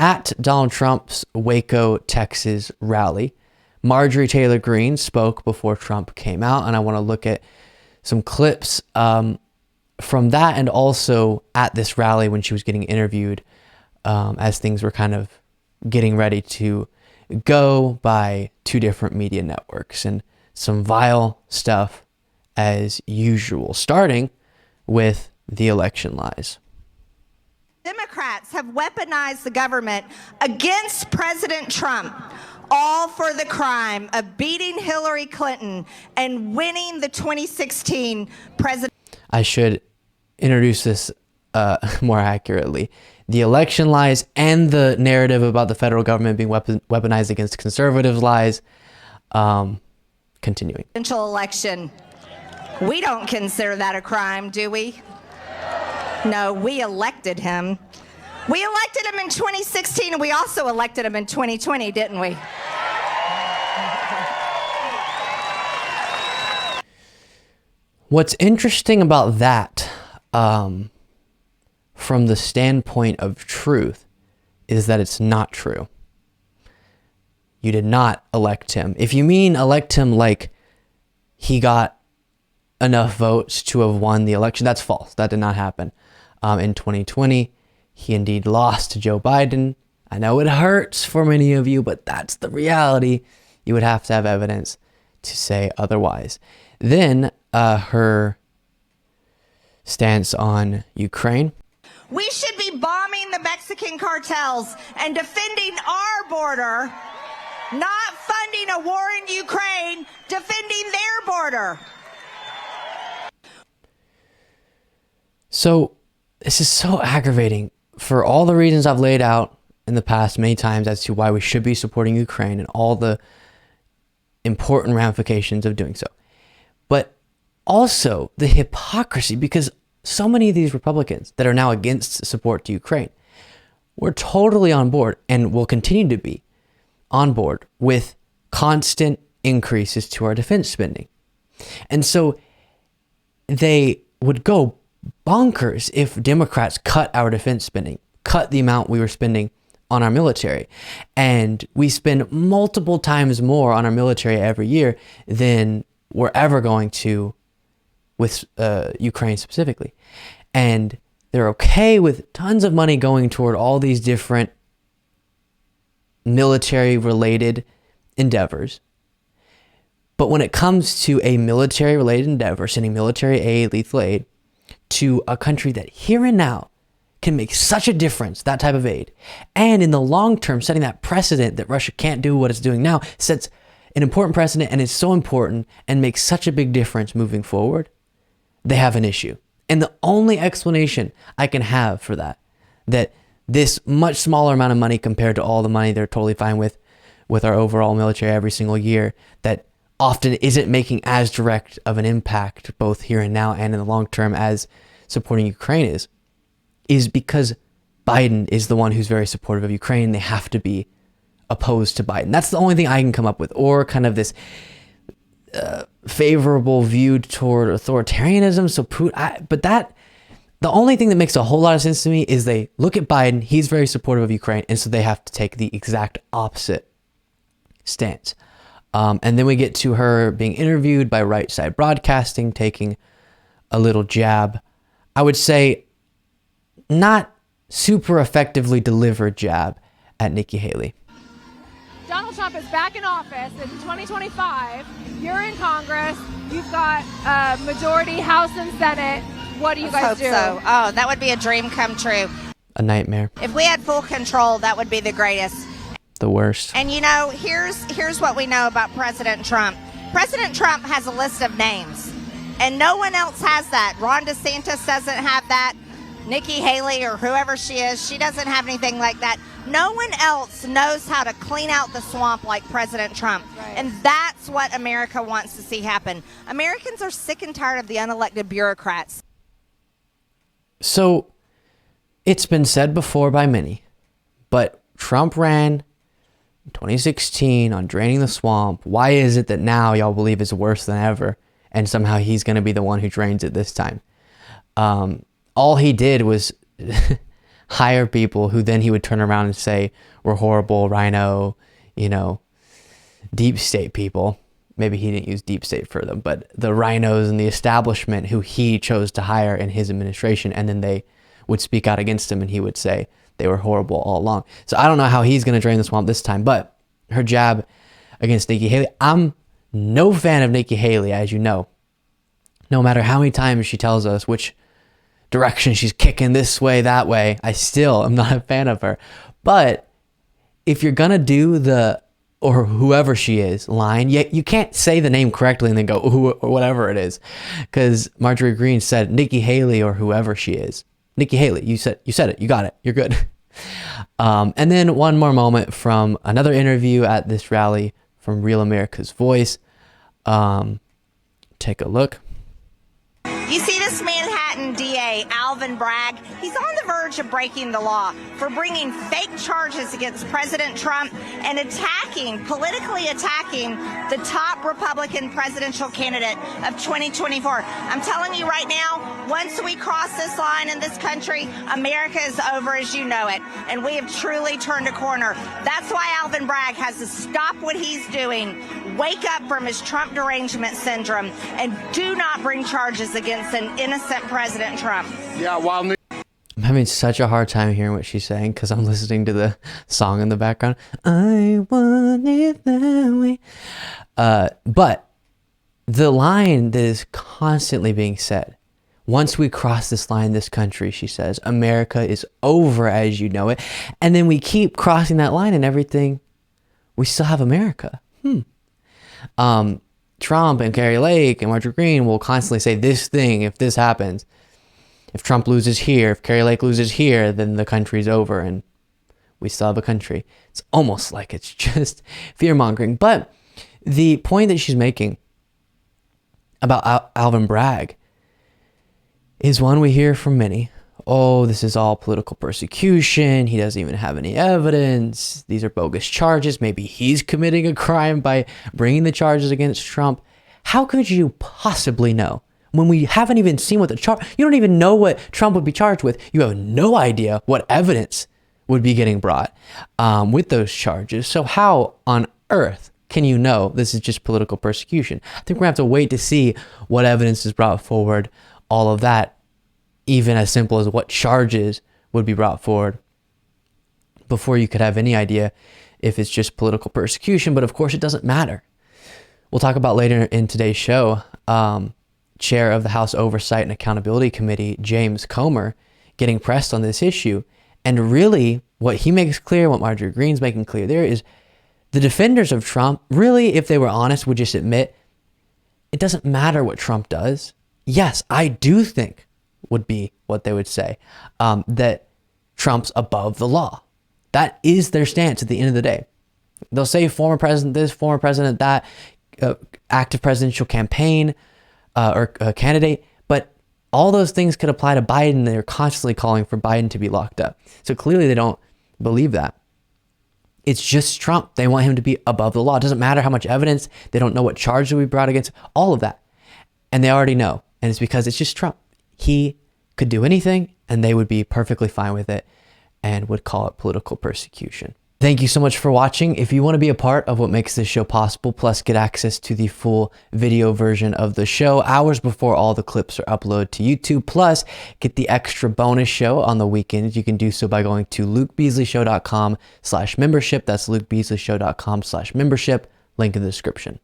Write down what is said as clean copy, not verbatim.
at Donald Trump's Waco, Texas rally. Marjorie Taylor Greene spoke before Trump came out, and I want to look at some clips from that, and also at this rally when she was getting interviewed as things were kind of getting ready to go by two different media networks, and some vile stuff as usual, starting with the election lies. Democrats have weaponized the government against President Trump, all for the crime of beating Hillary Clinton and winning the 2016 president. I should introduce this more accurately. The election lies and the narrative about the federal government being weaponized against conservatives lies. Continuing. Presidential election. We don't consider that a crime, do we? No, we elected him. We elected him in 2016, and we also elected him in 2020, didn't we? What's interesting about that, from the standpoint of truth, is that it's not true. You did not elect him. If you mean elect him like he got enough votes to have won the election, that's false. That did not happen. In 2020, he indeed lost to Joe Biden. I know it hurts for many of you, but that's the reality. You would have to have evidence to say otherwise. Then her stance on Ukraine. We should be bombing the Mexican cartels and defending our border, not funding a war in Ukraine, defending their border. So this is so aggravating for all the reasons I've laid out in the past many times as to why we should be supporting Ukraine and all the important ramifications of doing so. But also the hypocrisy, because so many of these Republicans that are now against support to Ukraine were totally on board and will continue to be on board with constant increases to our defense spending. And so they would go bonkers if Democrats cut our defense spending, cut the amount we were spending on our military. And we spend multiple times more on our military every year than we're ever going to with Ukraine specifically. And they're okay with tons of money going toward all these different military related endeavors. But when it comes to a military related endeavor, sending military aid, lethal aid, to a country that here and now can make such a difference, that type of aid, and in the long term, setting that precedent that Russia can't do what it's doing now, sets an important precedent and is so important and makes such a big difference moving forward, they have an issue. And the only explanation I can have for that this much smaller amount of money compared to all the money they're totally fine with our overall military every single year, that often isn't making as direct of an impact both here and now and in the long term as supporting Ukraine is because Biden is the one who's very supportive of Ukraine. They have to be opposed to Biden. That's the only thing I can come up with, or kind of this favorable view toward authoritarianism. So Putin, the only thing that makes a whole lot of sense to me is they look at Biden, he's very supportive of Ukraine, and so they have to take the exact opposite stance. And then we get to her being interviewed by Right Side Broadcasting, taking a little jab. I would say not super effectively delivered jab at Nikki Haley. Donald Trump is back in office in 2025. You're in Congress. You've got majority House and Senate. What do you guys do? So. Oh, that would be a dream come true. A nightmare. If we had full control, that would be the greatest. The worst. And you know, here's what we know about President Trump. President Trump has a list of names, and no one else has that. Ron DeSantis doesn't have that. Nikki Haley or whoever she is, she doesn't have anything like that. No one else knows how to clean out the swamp like President Trump. Right. And that's what America wants to see happen. Americans are sick and tired of the unelected bureaucrats. So it's been said before by many, but Trump ran in 2016 on draining the swamp. Why is it that now y'all believe it's worse than ever and somehow he's going to be the one who drains it this time? All he did was hire people who then he would turn around and say were horrible rhino, deep state people. Maybe he didn't use deep state for them, but the rhinos and the establishment who he chose to hire in his administration, and then they would speak out against him and he would say they were horrible all along. So I don't know how he's going to drain the swamp this time, but her jab against Nikki Haley, I'm no fan of Nikki Haley, as you know. No matter how many times she tells us which direction she's kicking, this way, that way, I still am not a fan of her. But if you're going to do the or whoever she is line, you can't say the name correctly and then go who or whatever it is, because Marjorie Greene said Nikki Haley or whoever she is. Nikki Haley, you said it, you got it, you're good. And then one more moment from another interview at this rally from Real America's Voice. Take a look. You see this Manhattan DA, Alvin Bragg, he's on the verge of breaking the law for bringing fake charges against President Trump and politically attacking the top Republican presidential candidate of 2024. I'm telling you right now, once we cross this line in this country, America is over as you know it, and we have truly turned a corner. That's why Alvin Bragg has to stop what he's doing, wake up from his Trump derangement syndrome, and do not bring charges against an innocent President Trump. Yeah, while I'm having such a hard time hearing what she's saying because I'm listening to the song in the background. I want it that way. But the line that is constantly being said, once we cross this line in this country, she says, America is over as you know it. And then we keep crossing that line and everything, we still have America. Trump and Kari Lake and Marjorie Greene will constantly say this thing, if this happens. If Trump loses here, if Kari Lake loses here, then the country's over and we still have a country. It's almost like it's just fear-mongering. But the point that she's making about Alvin Bragg is one we hear from many. Oh, this is all political persecution. He doesn't even have any evidence. These are bogus charges. Maybe he's committing a crime by bringing the charges against Trump. How could you possibly know? When we haven't even seen what you don't even know what Trump would be charged with. You have no idea what evidence would be getting brought with those charges. So how on earth can you know this is just political persecution? I think we're going to have to wait to see what evidence is brought forward, all of that, even as simple as what charges would be brought forward before you could have any idea if it's just political persecution. But of course, it doesn't matter. We'll talk about later in today's show, Chair of the House Oversight and Accountability Committee, James Comer, getting pressed on this issue. And really, what he makes clear, what Marjorie Greene's making clear there is the defenders of Trump, really, if they were honest, would just admit it doesn't matter what Trump does. Yes, I do think would be what they would say, that Trump's above the law. That is their stance at the end of the day. They'll say former president this, former president that, active presidential campaign or candidate, but all those things could apply to Biden. They're constantly calling for Biden to be locked up. So clearly they don't believe that. It's just Trump. They want him to be above the law. It doesn't matter how much evidence. They don't know what charge will be brought against, all of that. And they already know. And it's because it's just Trump. He could do anything and they would be perfectly fine with it and would call it political persecution. Thank you so much for watching. If you want to be a part of what makes this show possible, plus get access to the full video version of the show hours before all the clips are uploaded to YouTube, plus get the extra bonus show on the weekends, you can do so by going to lukebeasleyshow.com/membership. That's lukebeasleyshow.com/membership. Link in the description.